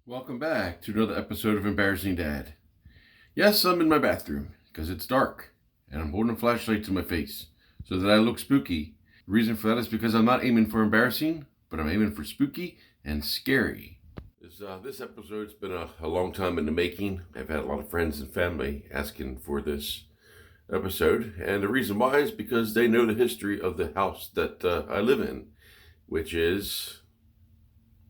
Welcome back to another episode of Embarrassing Dad. Yes, I'm in my bathroom because it's dark and I'm holding a flashlight to my face so that I look spooky. The reason for that is because I'm not aiming for embarrassing, but I'm aiming for spooky and scary. This episode's been a long time in the making. I've had a lot of friends and family asking for this episode, and the reason why is because they know the history of the house that I live in, which is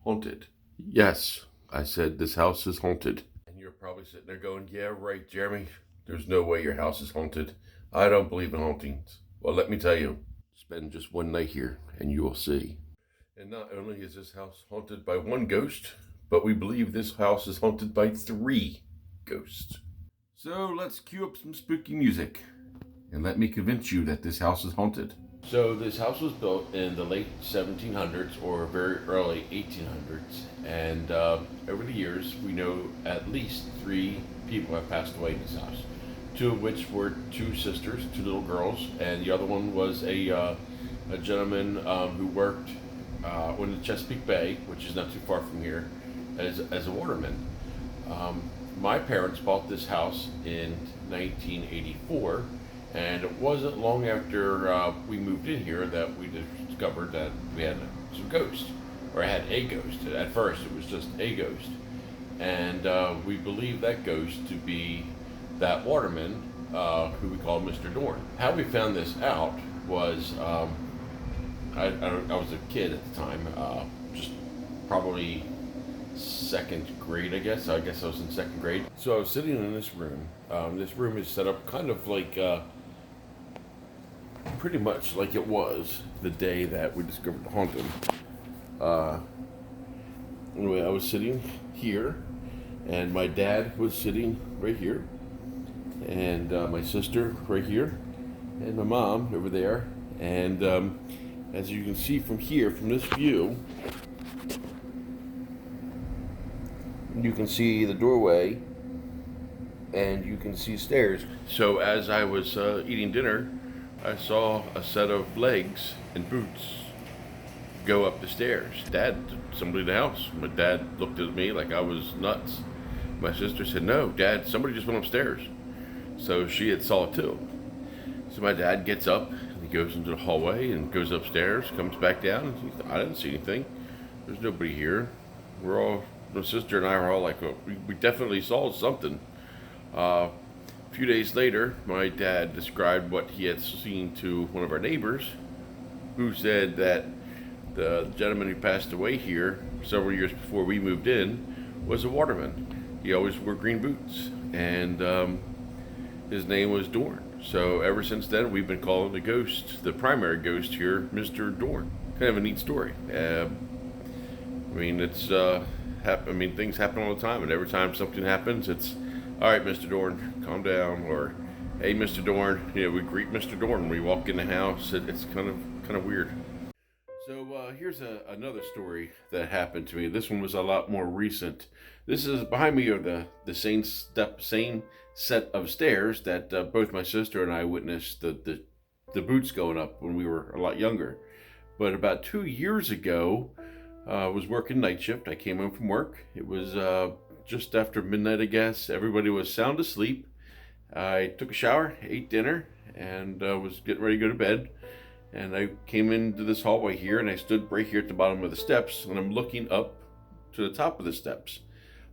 haunted. Yes, I said this house is haunted. And you're probably sitting there going, yeah, right, Jeremy. There's no way your house is haunted. I don't believe in hauntings. Well, let me tell you, spend just one night here and you will see. And not only is this house haunted by one ghost, but we believe this house is haunted by 3 ghosts. So let's cue up some spooky music and let me convince you that this house is haunted. So this house was built in the late 1700s or very early 1800s, and over the years we know at least 3 people have passed away in this house. 2 of which were 2 sisters, 2 little girls, and the other one was a gentleman who worked on the Chesapeake Bay, which is not too far from here, as a waterman. My parents bought this house in 1984. And it wasn't long after we moved in here that we discovered that we had some ghosts, or I had a ghost. At first, it was just a ghost, and we believe that ghost to be that waterman who we call Mr. Dorn. How we found this out was I was a kid at the time, just probably 2nd grade, I guess. I guess I was in 2nd grade. So I was sitting in this room. This room is set up kind of like pretty much like it was the day that we discovered the haunting. Anyway, I was sitting here, and my dad was sitting right here, and my sister right here, and my mom over there. And as you can see from here, from this view, you can see the doorway, and you can see stairs. So as I was eating dinner, I saw a set of legs and boots go up the stairs. Dad, somebody in the house. My dad looked at me like I was nuts. My sister said, no, Dad, somebody just went upstairs. So she had saw it too. So my dad gets up, and he goes into the hallway and goes upstairs, comes back down, and he, I didn't see anything. There's nobody here. My sister and I were all like, oh, we definitely saw something. A few days later, my dad described what he had seen to one of our neighbors, who said that the gentleman who passed away here several years before we moved in was a waterman. He always wore green boots, and his name was Dorn. So ever since then, we've been calling the primary ghost here, Mr. Dorn. Kind of a neat story. I mean, things happen all the time, and every time something happens, it's, all right, Mr. Dorn, calm down, or, hey, Mr. Dorn. We greet Mr. Dorn when we walk in the house. It's kind of weird. So here's another story that happened to me. This one was a lot more recent. This is behind me are the same set of stairs that both my sister and I witnessed the boots going up when we were a lot younger. But about 2 years ago, I was working night shift. I came home from work. It was just after midnight, I guess. Everybody was sound asleep. I took a shower, ate dinner, and was getting ready to go to bed. And I came into this hallway here, and I stood right here at the bottom of the steps, and I'm looking up to the top of the steps.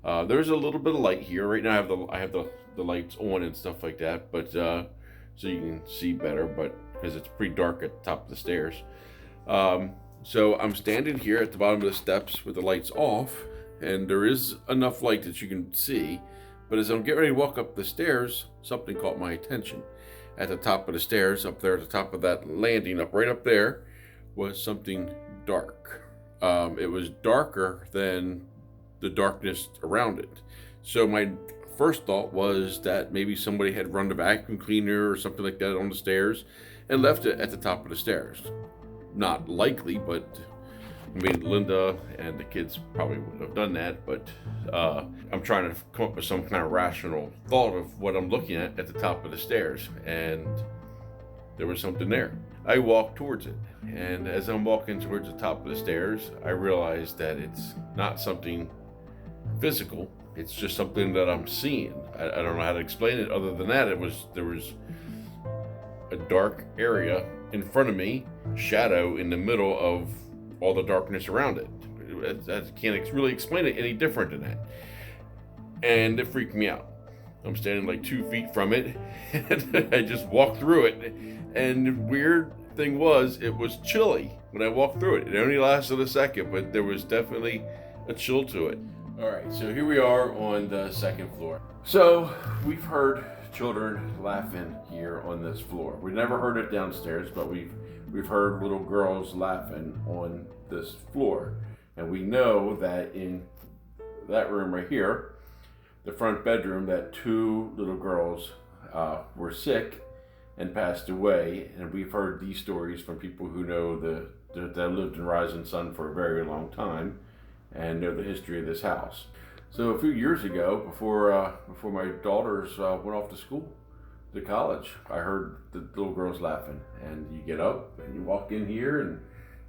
There's a little bit of light here. Right now I have the lights on and stuff like that, but so you can see better, but because it's pretty dark at the top of the stairs. So I'm standing here at the bottom of the steps with the lights off, and there is enough light that you can see, but as I'm getting ready to walk up the stairs, something caught my attention. At the top of the stairs, up there at the top of that landing, right up there, was something dark. It was darker than the darkness around it. So my first thought was that maybe somebody had run the vacuum cleaner or something like that on the stairs and left it at the top of the stairs. Not likely, but Linda and the kids probably wouldn't have done that, but I'm trying to come up with some kind of rational thought of what I'm looking at the top of the stairs, and there was something there. I walked towards it, and as I'm walking towards the top of the stairs, I realized that it's not something physical. It's just something that I'm seeing. I don't know how to explain it other than that. There was a dark area in front of me, shadow in the middle of all the darkness around it. I can't really explain it any different than that. And it freaked me out. I'm standing like 2 feet from it, and I just walked through it. And the weird thing was, it was chilly when I walked through it. It only lasted a second, but there was definitely a chill to it. All right, so here we are on the second floor. So we've heard children laughing here on this floor. We never heard it downstairs, but we've heard little girls laughing on this floor. And we know that in that room right here, the front bedroom, that 2 little girls were sick and passed away. And we've heard these stories from people who know that lived in Rising Sun for a very long time and know the history of this house. So a few years ago, before my daughters went off to college, I heard the little girls laughing. And you get up and you walk in here and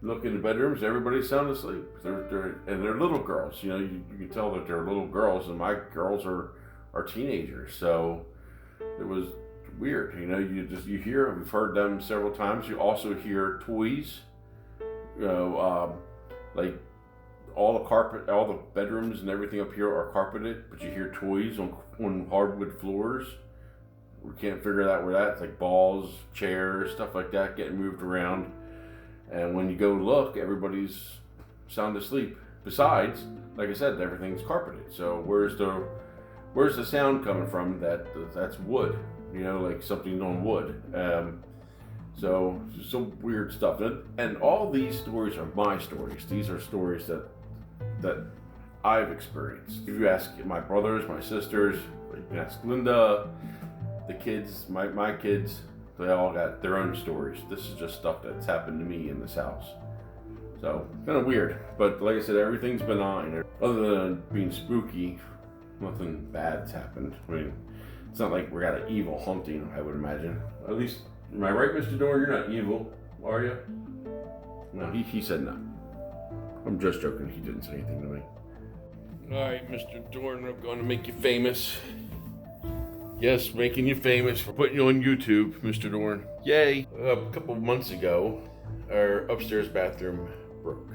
look in the bedrooms, everybody's sound asleep. They're little girls. You can tell that they're little girls, and my girls are teenagers. So it was weird. You hear. We've heard them several times. You also hear toys. Like all the carpet, all the bedrooms and everything up here are carpeted, but you hear toys on hardwood floors. We can't figure out where that's like balls, chairs, stuff like that getting moved around. And when you go look, everybody's sound asleep. Besides, like I said, everything's carpeted. So where's the sound coming from? That's wood, like something on wood. So some weird stuff. And all these stories are my stories. These are stories that I've experienced. If you ask my brothers, my sisters, you can ask Linda, the kids, my kids, they all got their own stories. This is just stuff that's happened to me in this house. So, kind of weird. But like I said, everything's benign. Other than being spooky, nothing bad's happened. I mean, it's not like we got an evil hunting, I would imagine. At least, am I right, Mr. Dorn? You're not evil, are you? No, he said no. I'm just joking. He didn't say anything to me. All right, Mr. Dorn, I'm going to make you famous. Yes, making you famous for putting you on YouTube, Mr. Dorn. Yay! A couple months ago, our upstairs bathroom broke.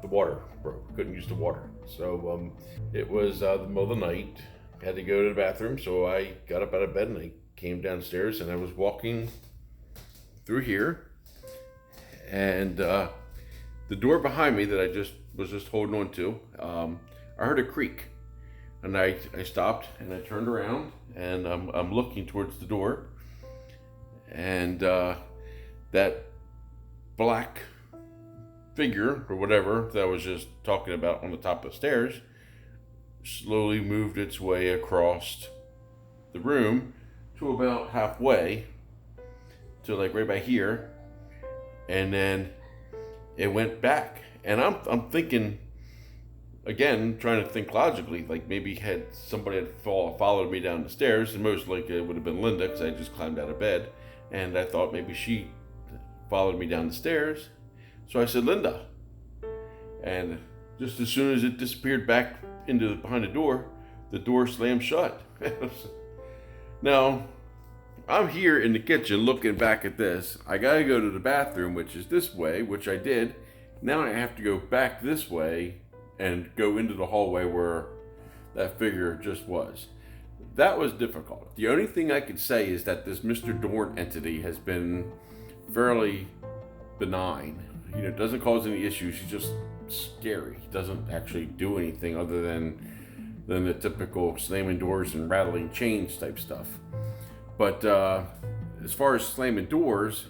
The water broke. Couldn't use the water. So it was the middle of the night. Had to go to the bathroom, so I got up out of bed and I came downstairs and I was walking through here. And the door behind me that I was just holding on to, I heard a creak. And I stopped and I turned around and I'm looking towards the door, and that black figure or whatever that I was just talking about on the top of the stairs slowly moved its way across the room to about halfway to like right by here, and then it went back. And I'm thinking, again, trying to think logically, like maybe somebody had followed me down the stairs, and most likely it would have been Linda because I just climbed out of bed, and I thought maybe she followed me down the stairs. So I said, Linda. And just as soon as it disappeared back behind the door slammed shut. Now, I'm here in the kitchen looking back at this. I gotta go to the bathroom, which is this way, which I did. Now I have to go back this way and go into the hallway where that figure just was. That was difficult. The only thing I could say is that this Mr. Dorn entity has been fairly benign. Doesn't cause any issues. He's just scary. He doesn't actually do anything other than the typical slamming doors and rattling chains type stuff. But as far as slamming doors,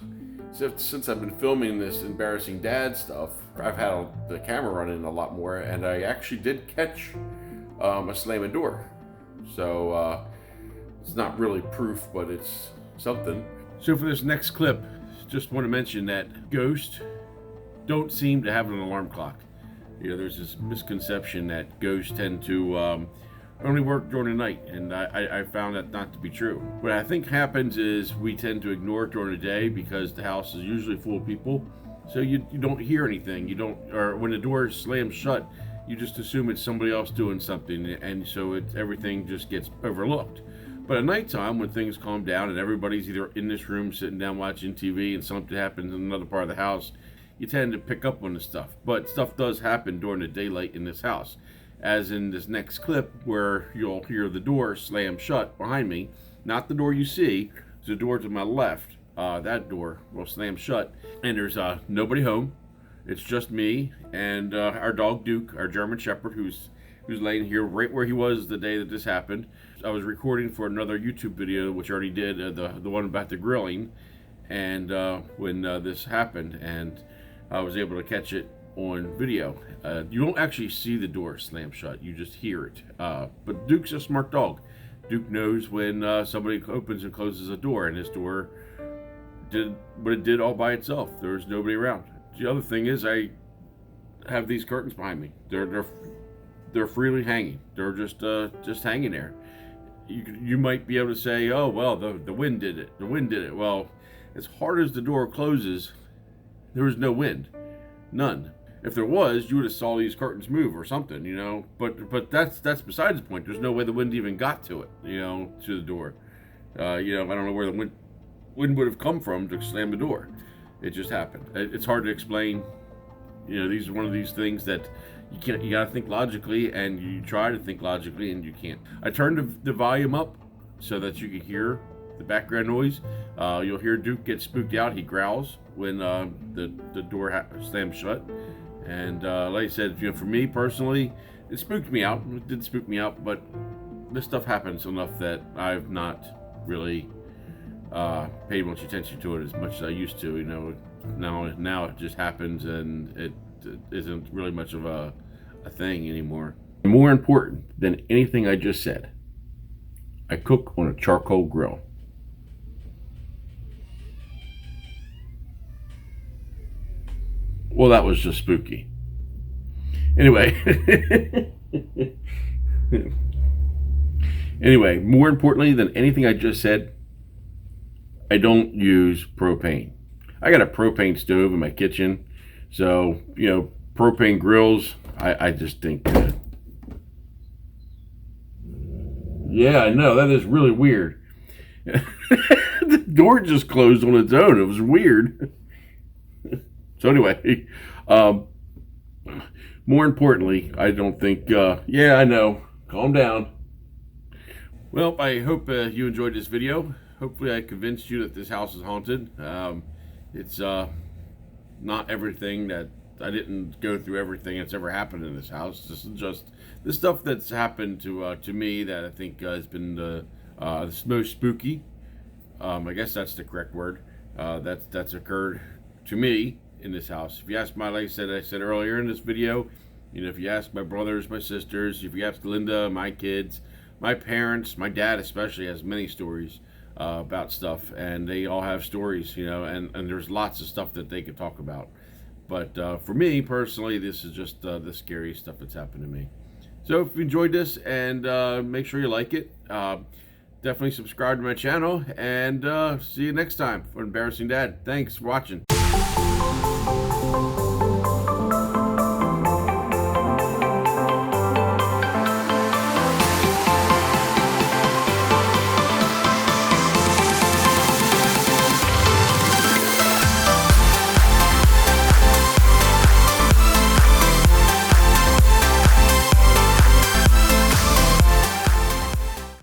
since I've been filming this embarrassing dad stuff, I've had the camera running a lot more, and I actually did catch a slamming door. So it's not really proof, but it's something. So for this next clip, just want to mention that ghosts don't seem to have an alarm clock. There's this misconception that ghosts tend to only work during the night, and I found that not to be true. What I think happens is we tend to ignore it during the day because the house is usually full of people, so you don't hear anything. Or when the door slams shut, you just assume it's somebody else doing something, and so everything just gets overlooked. But at nighttime, when things calm down and everybody's either in this room sitting down watching TV and something happens in another part of the house, you tend to pick up on the stuff. But stuff does happen during the daylight in this house, as in this next clip where you'll hear the door slam shut behind me. Not the door you see, it's the door to my left. That door will slam shut, and there's nobody home. It's just me and our dog Duke, our German Shepherd, who's laying here right where he was the day that this happened. I was recording for another YouTube video, which I already did, the one about the grilling, and when this happened, and I was able to catch it on video. You don't actually see the door slam shut, you just hear it. But Duke's a smart dog. Duke knows when somebody opens and closes a door, and this door did what it did all by itself. There was nobody around. The other thing is, I have these curtains behind me. They're freely hanging. They're just hanging there. You might be able to say, oh well, the wind did it. The wind did it. Well, as hard as the door closes, there was no wind, none. If there was, you would have saw these curtains move or something, you know. But that's besides the point. There's no way the wind even got to it, you know, to the door. I don't know where the wind would have come from to slam the door. It just happened. It's hard to explain. These are one of these things that you gotta think logically, and you try to think logically, and you can't. I turned the volume up so that you can hear the background noise. You'll hear Duke get spooked out. He growls when the door slams shut. And like I said, for me personally, it spooked me out. It did spook me out, but this stuff happens enough that I've not really paid much attention to it as much as I used to. Now it just happens, and it isn't really much of a thing anymore. More important than anything I just said, I cook on a charcoal grill. Well, that was just spooky. Anyway. Anyway, more importantly than anything I just said, I don't use propane. I got a propane stove in my kitchen, so, propane grills, I just think, yeah, I know, that is really weird. The door just closed on its own. It was weird. So anyway, more importantly, I don't think, yeah, I know, calm down. Well, I hope you enjoyed this video. Hopefully I convinced you that this house is haunted. It's not everything that, I didn't go through everything that's ever happened in this house. This is just the stuff that's happened to me that I think has been the most spooky. I guess that's the correct word. That's occurred to me in this house. If you ask like I said earlier in this video, if you ask my brothers, my sisters, if you ask Linda, my kids, my parents, my dad especially has many stories about stuff, and they all have stories, and there's lots of stuff that they could talk about. But for me personally, this is just the scariest stuff that's happened to me. So if you enjoyed this, and make sure you like it, definitely subscribe to my channel, and see you next time for Embarrassing Dad. Thanks for watching.